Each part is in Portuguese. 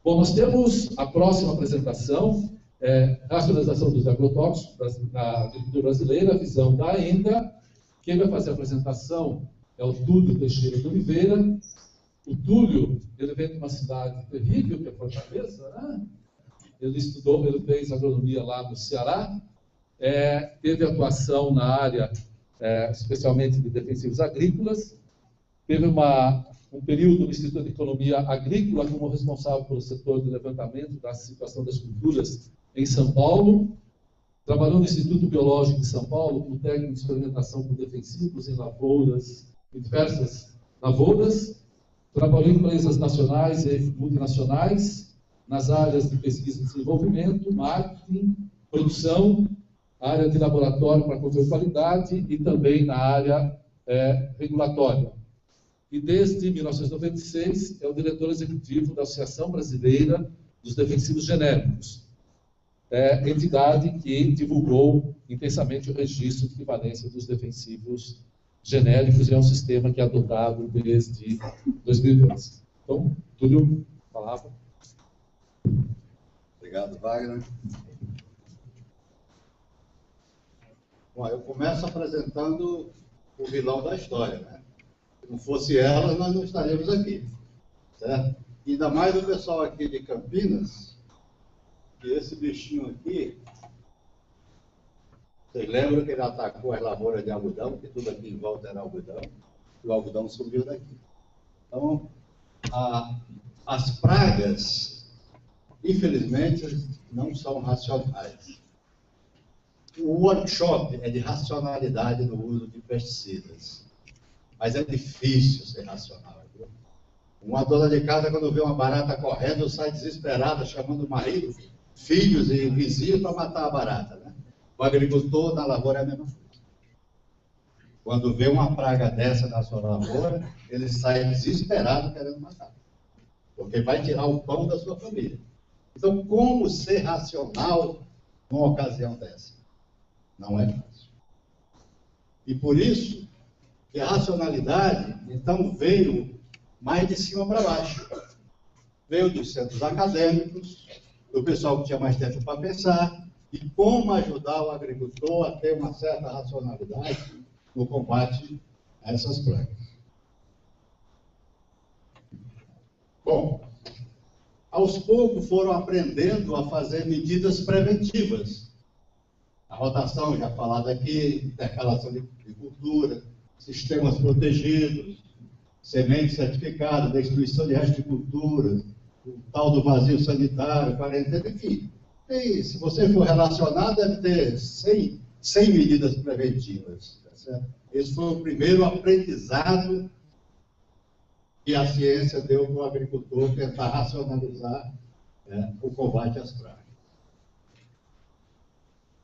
Bom, nós temos a próxima apresentação, racionalização dos agrotóxicos na agricultura brasileira, a visão da AENDA. Quem vai fazer a apresentação é o Túlio Teixeira de Oliveira. O Túlio, ele vem de uma cidade terrível, que é Fortaleza, né? Ele fez agronomia lá no Ceará, teve atuação na área, especialmente de defensivos agrícolas, teve um período no Instituto de Economia Agrícola como responsável pelo setor de levantamento da situação das culturas em São Paulo, trabalhou no Instituto Biológico de São Paulo como técnico de experimentação com defensivos em lavouras, em diversas lavouras, trabalhou em empresas nacionais e multinacionais, nas áreas de pesquisa e desenvolvimento, marketing, produção, área de laboratório para controle de qualidade e também na área regulatória. E desde 1996 é o diretor executivo da Associação Brasileira dos Defensivos Genéricos, entidade que divulgou intensamente o registro de equivalência dos defensivos genéricos, e é um sistema que é adotado desde 2012. Então, Túlio, palavra. Obrigado, Wagner. Bom, eu começo apresentando o vilão da história, né? Se não fosse ela, nós não estaríamos aqui, certo? Ainda mais o pessoal aqui de Campinas, que esse bichinho aqui, vocês lembram que ele atacou as lavouras de algodão, que tudo aqui em volta era algodão, e o algodão subiu daqui. Então, as pragas, infelizmente, não são racionais. O workshop é de racionalidade no uso de pesticidas, mas é difícil ser racional. Viu? Uma dona de casa, quando vê uma barata correndo, sai desesperada, chamando o marido, filhos e vizinhos para matar a barata. Né? O agricultor na lavoura é a mesma coisa. Quando vê uma praga dessa na sua lavoura, ele sai desesperado querendo matar, porque vai tirar o pão da sua família. Então, como ser racional numa ocasião dessa? Não é fácil. E por isso que a racionalidade, então, veio mais de cima para baixo. Veio dos centros acadêmicos, do pessoal que tinha mais tempo para pensar, e como ajudar o agricultor a ter uma certa racionalidade no combate a essas pragas. Bom, aos poucos foram aprendendo a fazer medidas preventivas. A rotação, já falada aqui, intercalação de cultura, sistemas protegidos, sementes certificadas, destruição de restos de cultura, o tal do vazio sanitário, quarentena, enfim. E se você for relacionar, deve ter 100 medidas preventivas. Tá certo? Esse foi o primeiro aprendizado que a ciência deu para o agricultor tentar racionalizar o combate às pragas.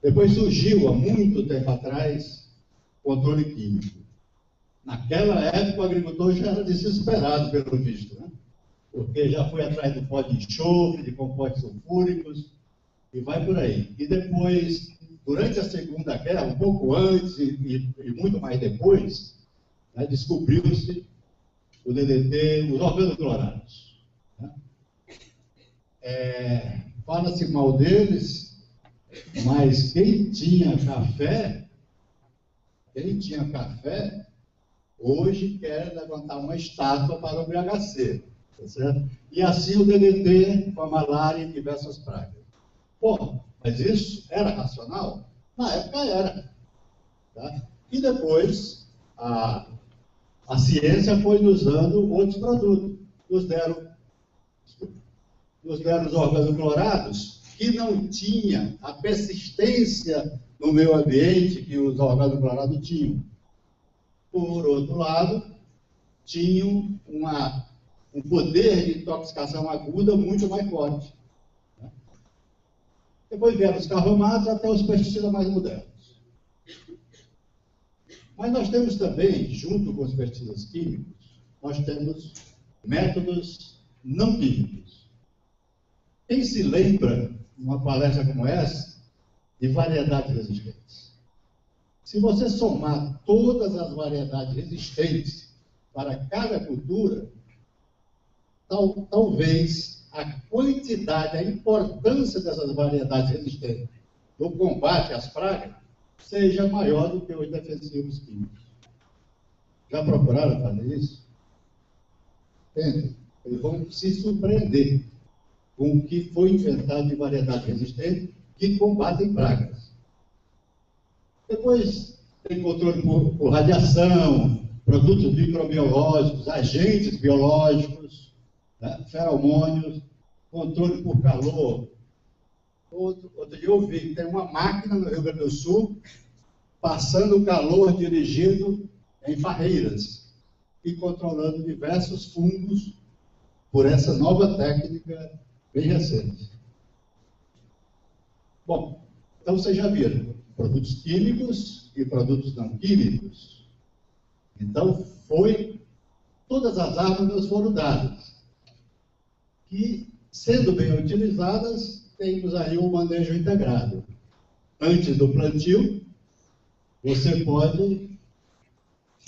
Depois surgiu, há muito tempo atrás, controle químico. Naquela época, o agricultor já era desesperado, pelo visto, né? Porque já foi atrás do pó de enxofre, de compostos sulfúricos, e vai por aí. E depois, durante a Segunda Guerra, um pouco antes e muito mais depois, né, descobriu-se o DDT, os organoclorados. Né? Fala-se mal deles, mas quem tinha café, hoje quer levantar uma estátua para o BHC. Tá certo? E assim o DDT com a malária e diversas pragas. Bom, mas isso era racional? Na época era. Tá? E depois a ciência foi nos dando outros produtos. Nos deram os organoclorados que não tinha a persistência no meio ambiente que os organoclorados tinham. Por outro lado, tinham um poder de intoxicação aguda muito mais forte. Né? Depois vieram os carromatos até os pesticidas mais modernos. Mas nós temos também, junto com os pesticidas químicos, nós temos métodos não químicos. Quem se lembra, numa palestra como essa, de variedades resistentes? Se você somar todas as variedades resistentes para cada cultura, talvez a quantidade, a importância dessas variedades resistentes no combate às pragas seja maior do que os defensivos químicos. Já procuraram fazer isso? Tentem. Eles vão se surpreender com o que foi inventado de variedades resistentes que combatem pragas. Depois, tem controle por radiação, produtos microbiológicos, agentes biológicos, né, feromônios, controle por calor. Outro dia eu vi que tem uma máquina no Rio Grande do Sul passando calor dirigido em barreiras e controlando diversos fungos por essa nova técnica bem recente. Bom, então vocês já viram, produtos químicos e produtos não químicos. Então, todas as armas foram dadas. Que, sendo bem utilizadas, temos aí um manejo integrado. Antes do plantio, você pode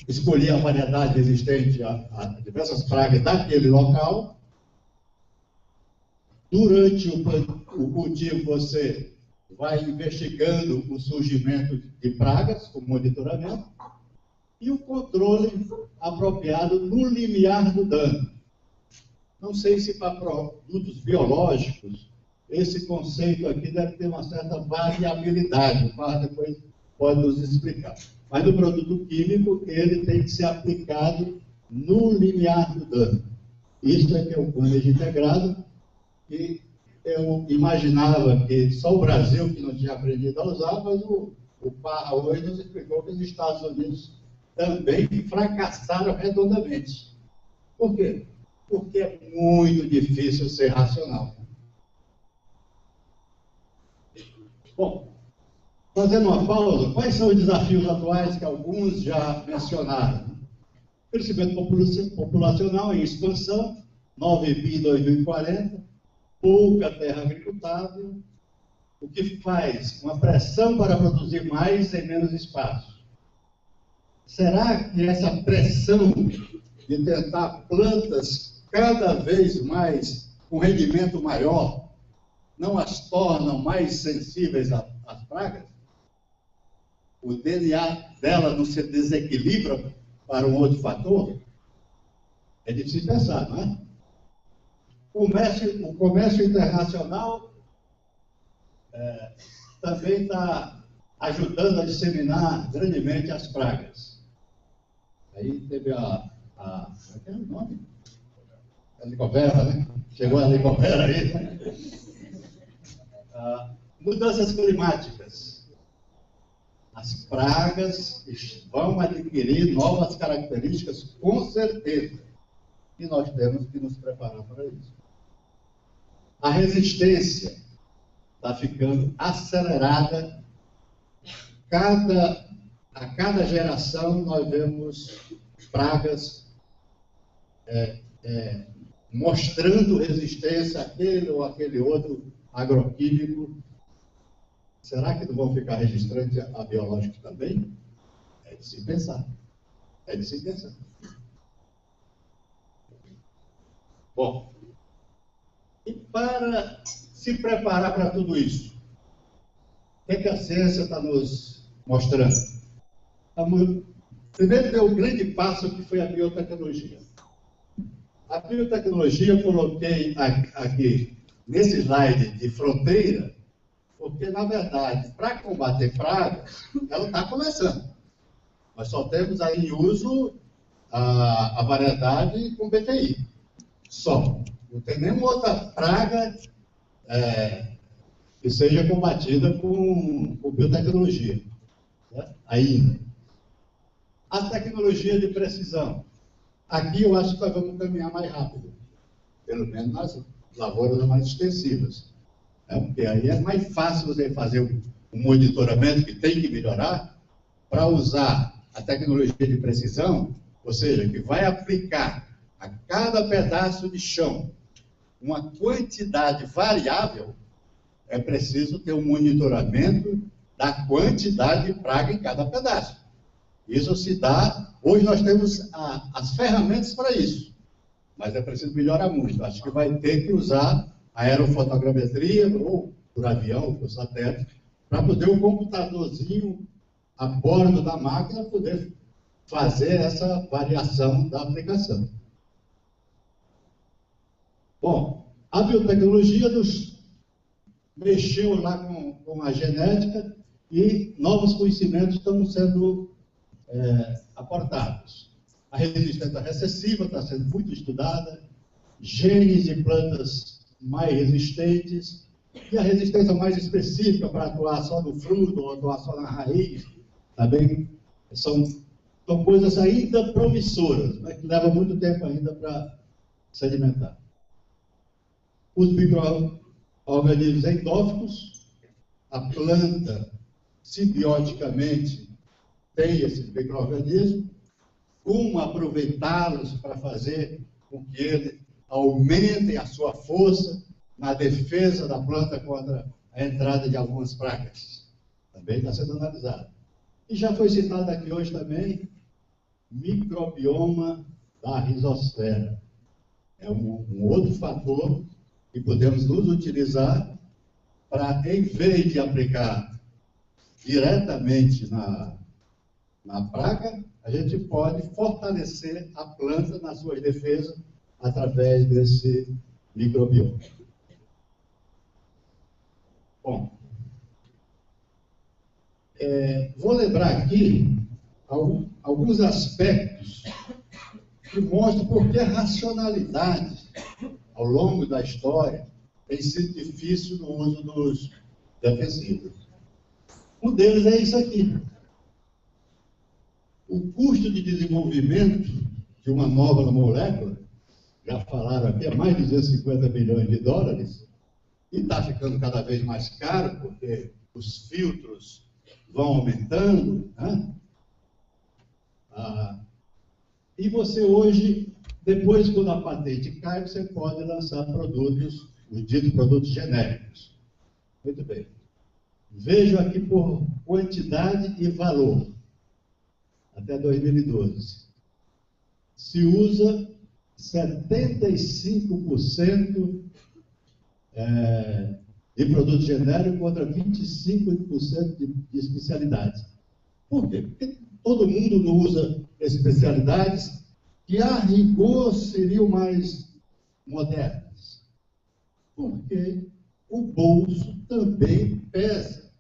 escolher a variedade resistente a diversas pragas daquele local. Durante o cultivo, você vai investigando o surgimento de pragas, com monitoramento, e o controle apropriado no limiar do dano. Não sei se para produtos biológicos, esse conceito aqui deve ter uma certa variabilidade, o Parra depois pode nos explicar. Mas no produto químico, ele tem que ser aplicado no limiar do dano. Isso é que é o manejo integrado, e eu imaginava que só o Brasil que não tinha aprendido a usar, mas o Parra hoje nos explicou que os Estados Unidos também fracassaram redondamente. Por quê? Porque é muito difícil ser racional. Bom, fazendo uma pausa, quais são os desafios atuais que alguns já mencionaram? Crescimento populacional em expansão, 9 bi em 2040, pouca terra agricultável, o que faz uma pressão para produzir mais em menos espaço. Será que essa pressão de tentar plantas cada vez mais com rendimento maior não as tornam mais sensíveis às pragas? O DNA dela não se desequilibra para um outro fator? É difícil pensar, não é? O comércio internacional também está ajudando a disseminar grandemente as pragas. Aí teve como é o nome? A Licovera, né? Chegou a Licovera aí. Mudanças climáticas. As pragas vão adquirir novas características, com certeza. E nós temos que nos preparar para isso. A resistência está ficando acelerada. A cada geração nós vemos pragas mostrando resistência àquele ou aquele outro agroquímico. Será que não vão ficar registrantes a biológicos também? É de se pensar. É de se pensar. Bom, e para se preparar para tudo isso, o que a ciência está nos mostrando? Primeiro deu um grande passo que foi a biotecnologia. A biotecnologia eu coloquei aqui nesse slide de fronteira, porque, na verdade, para combater pragas, ela está começando. Nós só temos aí em uso a variedade com BTI. Só. Não tem nenhuma outra praga que seja combatida com biotecnologia. Né? Ainda. A tecnologia de precisão. Aqui eu acho que nós vamos caminhar mais rápido. Pelo menos nas lavouras mais extensivas. Porque aí é mais fácil você fazer um monitoramento que tem que melhorar para usar a tecnologia de precisão, ou seja, que vai aplicar a cada pedaço de chão uma quantidade variável. É preciso ter um monitoramento da quantidade de praga em cada pedaço. Isso se dá, hoje nós temos as ferramentas para isso. mas é preciso melhorar muito. Acho que vai ter que usar a aerofotogrametria, ou por avião, por satélite, para poder um computadorzinho a bordo da máquina poder fazer essa variação da aplicação. Bom, a biotecnologia mexeu lá com a genética e novos conhecimentos estão sendo aportados. A resistência recessiva está sendo muito estudada, genes de plantas mais resistentes, e a resistência mais específica para atuar só no fruto ou atuar só na raiz, também são coisas ainda promissoras, mas que levam muito tempo ainda para se alimentar. Os micro-organismos endóficos, a planta simbioticamente tem esses micro-organismos, como aproveitá-los para fazer com que eles aumentem a sua força na defesa da planta contra a entrada de algumas pragas. Também está sendo analisado. E já foi citado aqui hoje também, microbioma da rizosfera. É um outro fator que podemos nos utilizar para, em vez de aplicar diretamente na praga, a gente pode fortalecer a planta na sua defesa através desse microbioma. Bom, vou lembrar aqui alguns aspectos que mostram por que a racionalidade, ao longo da história, tem sido difícil no uso dos defensivos. Um deles é isso aqui. O custo de desenvolvimento de uma nova molécula, já falaram aqui, é mais de 250 bilhões de dólares, e está ficando cada vez mais caro, porque os filtros vão aumentando, né? E você hoje, depois quando a patente cai, você pode lançar produtos, os ditos produtos genéricos. Muito bem. Vejo aqui por quantidade e valor. Até 2012. Se usa 75% de produto genérico contra 25% de especialidades. Por quê? Porque todo mundo não usa especialidades que, a rigor, seriam mais modernas. Porque o bolso também pesa.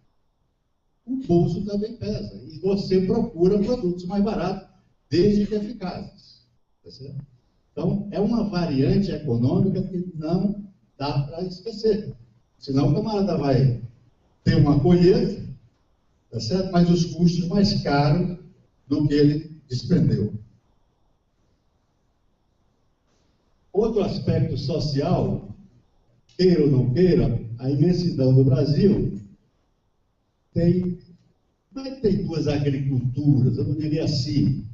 O bolso também pesa. E você procura produtos mais baratos, desde que eficazes. Tá certo? Então, é uma variante econômica que não dá para esquecer. Senão o camarada vai ter uma colheita, tá certo? Mas os custos mais caros do que ele despendeu. Outro aspecto social, queira ou não queira, a imensidão do Brasil tem duas agriculturas, eu não diria assim,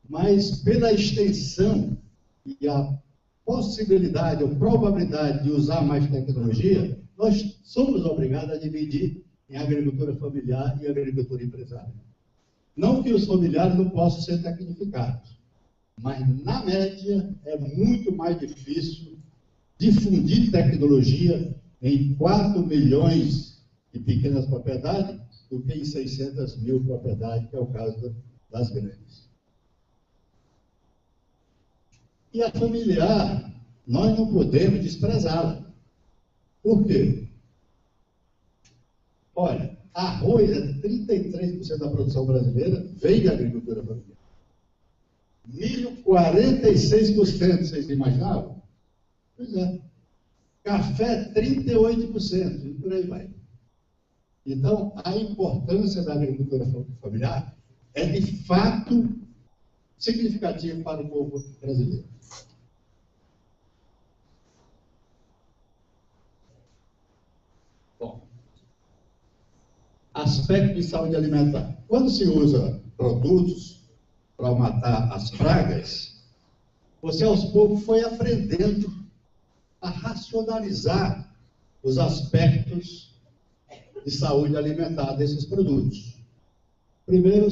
mas pela extensão e a possibilidade ou probabilidade de usar mais tecnologia, nós somos obrigados a dividir em agricultura familiar e agricultura empresária. Não que os familiares não possam ser tecnificados, mas, na média, é muito mais difícil difundir tecnologia em 4 milhões de pequenas propriedades do que em 600 mil propriedades, que é o caso das grandes. E a familiar, nós não podemos desprezá-la. Por quê? Olha, arroz é 33% da produção brasileira, vem da agricultura familiar. Milho, 46%, vocês imaginavam? Pois é. Café, 38%, e por aí vai. Então, a importância da agricultura familiar é, de fato, significativa para o povo brasileiro. Bom, aspecto de saúde alimentar. Quando se usa produtos para matar as pragas, você aos poucos foi aprendendo a racionalizar os aspectos de saúde alimentar desses produtos. Primeiro,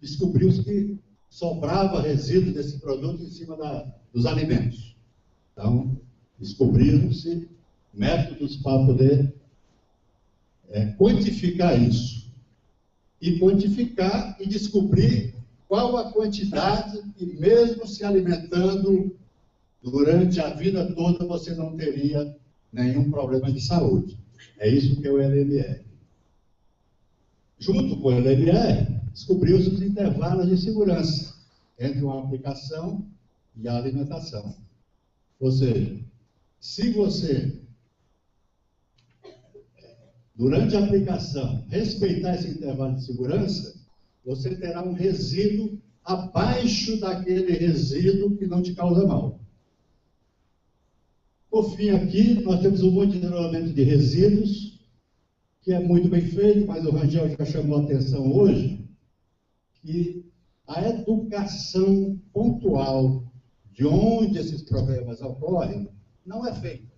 descobriu-se que sobrava resíduo desse produto em cima dos alimentos. Então, descobriram-se métodos para poder quantificar isso. E quantificar e descobrir qual a quantidade, e mesmo se alimentando durante a vida toda, você não teria nenhum problema de saúde. É isso que é o LMR. Junto com o LMR, descobriu-se os intervalos de segurança entre uma aplicação e a alimentação. Ou seja, se você, durante a aplicação, respeitar esse intervalo de segurança, você terá um resíduo abaixo daquele resíduo que não te causa mal. Por fim, aqui, nós temos um monitoramento de resíduos, que é muito bem feito, mas o Rangel já chamou a atenção hoje, que a educação pontual de onde esses problemas ocorrem não é feita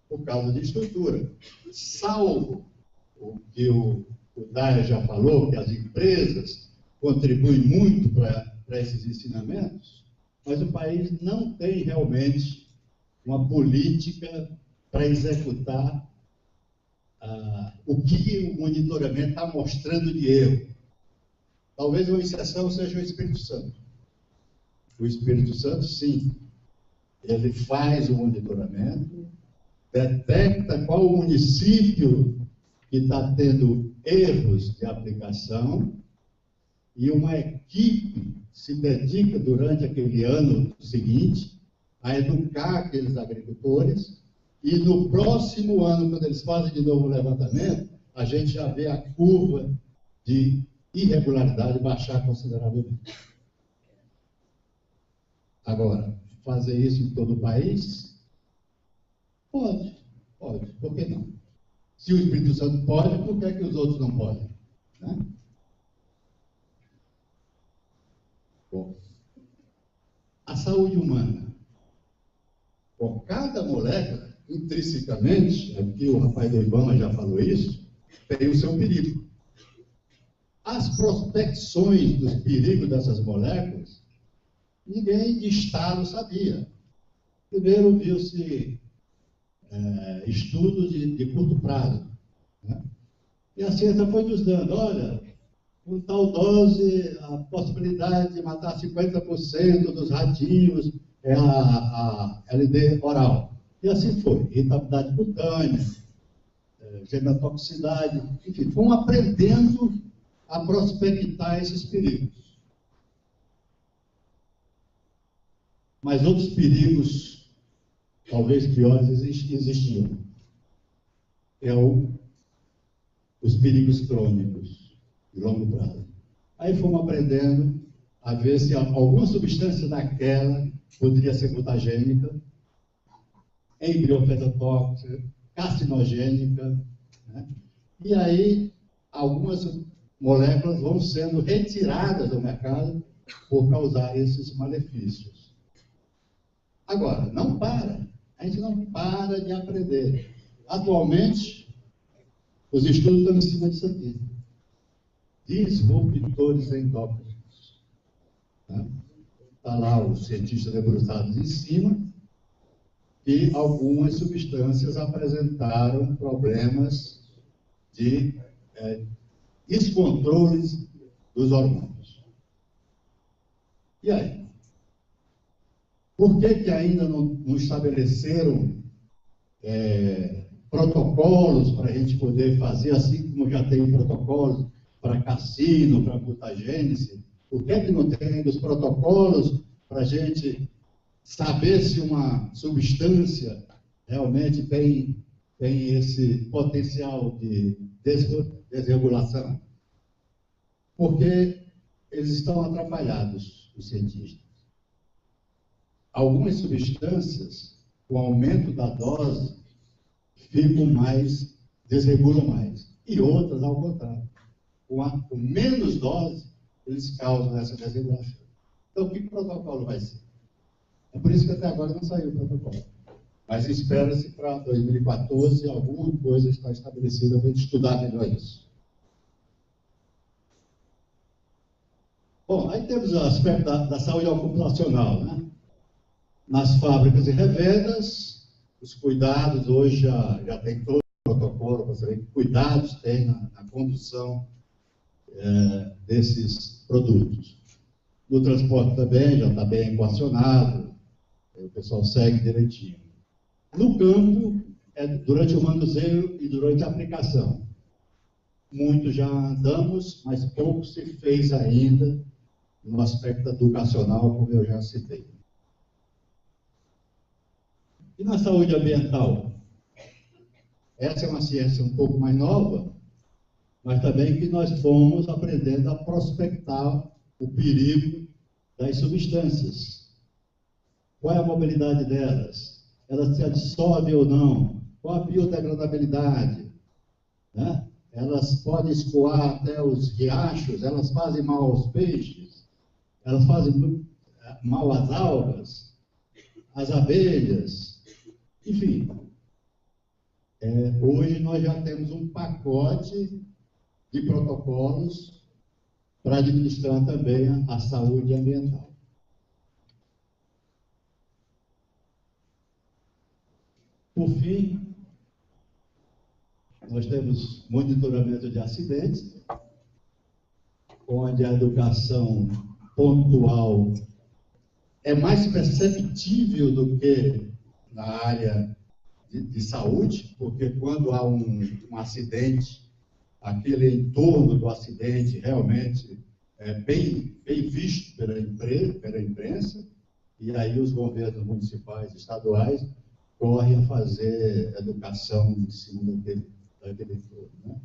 por causa de estrutura. Salvo o que o Daia já falou, que as empresas contribuem muito para esses ensinamentos, mas o país não tem realmente uma política para executar o que o monitoramento está mostrando de erro. Talvez uma exceção seja o Espírito Santo. O Espírito Santo, sim, ele faz o monitoramento, detecta qual o município que está tendo erros de aplicação, e uma equipe se dedica durante aquele ano seguinte a educar aqueles agricultores, e no próximo ano, quando eles fazem de novo o levantamento, a gente já vê a curva de irregularidade baixar consideravelmente. Agora, fazer isso em todo o país? Pode, por que não? Se o Espírito Santo pode, por que é que os outros não podem? Né? Bom, a saúde humana. Por cada molécula, intrinsecamente, aqui o rapaz do Ibama já falou isso, tem o seu perigo. As prospecções dos perigos dessas moléculas, ninguém de Estado sabia. Primeiro viu-se estudos de curto prazo. Né? E a ciência foi nos dando, olha, com tal dose, a possibilidade de matar 50% dos ratinhos é a LD oral. E assim foi, irritabilidade cutânea, genotoxicidade, enfim, fomos aprendendo a prospectar esses perigos. Mas outros perigos, talvez piores, existiam. Os perigos crônicos, de longo prazo. Aí fomos aprendendo a ver se alguma substância daquela poderia ser mutagênica, embriofetotóxica, carcinogênica, né? E aí algumas moléculas vão sendo retiradas do mercado por causar esses malefícios. Agora, a gente não para de aprender. Atualmente, os estudos estão em cima disso aqui. Disruptores endócrinos. Está lá os cientistas debruçados em cima, e algumas substâncias apresentaram problemas de descontroles dos hormônios. E aí? Por que ainda não estabeleceram protocolos para a gente poder fazer, assim como já tem protocolos para cassino, para mutagênese? Por que não tem ainda os protocolos para a gente saber se uma substância realmente tem esse potencial de desregulação? Porque eles estão atrapalhados, os cientistas. Algumas substâncias, com o aumento da dose, desregulam mais. E outras, ao contrário. Com menos dose, eles causam essa desregulação. Então, que protocolo vai ser? É por isso que até agora não saiu o protocolo. Mas espera-se para 2014 alguma coisa está estabelecida para a gente estudar melhor isso. Bom, aí temos o aspecto da saúde ocupacional, né? Nas fábricas e revendas, os cuidados hoje já tem todo o protocolo para saber que cuidados tem na condução desses produtos. No transporte também já está bem equacionado, o pessoal segue direitinho. No campo, durante o manuseio e durante a aplicação. Muito já andamos, mas pouco se fez ainda no aspecto educacional, como eu já citei. E na saúde ambiental? Essa é uma ciência um pouco mais nova, mas também que nós fomos aprendendo a prospectar o perigo das substâncias. Qual é a mobilidade delas? Elas se absorvem ou não? Qual a biodegradabilidade? Né? Elas podem escoar até os riachos, elas fazem mal aos peixes, elas fazem mal às algas, às abelhas, enfim. Hoje nós já temos um pacote de protocolos para administrar também a saúde ambiental. Por fim, nós temos monitoramento de acidentes, onde a educação pontual é mais perceptível do que na área de saúde, porque quando há um acidente, aquele entorno do acidente realmente é bem visto pela imprensa, e aí os governos municipais e estaduais correm a fazer educação em cima daquele entorno. Né?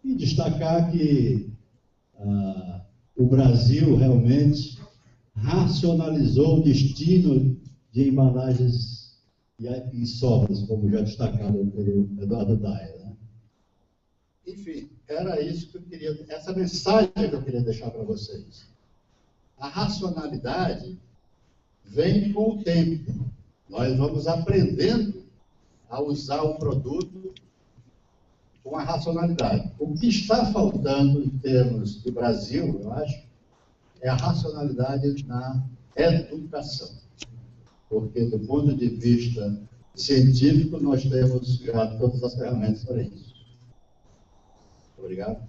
E destacar que o Brasil realmente racionalizou o destino de embalagens e sobras, como já destacado pelo Eduardo Daia. Né? Enfim, era isso que eu queria, essa mensagem que eu queria deixar para vocês. A racionalidade vem com o tempo. Nós vamos aprendendo a usar o produto com a racionalidade. O que está faltando em termos de Brasil, eu acho, é a racionalidade na educação. Porque, do ponto de vista científico, nós temos já todas as ferramentas para isso. Obrigado.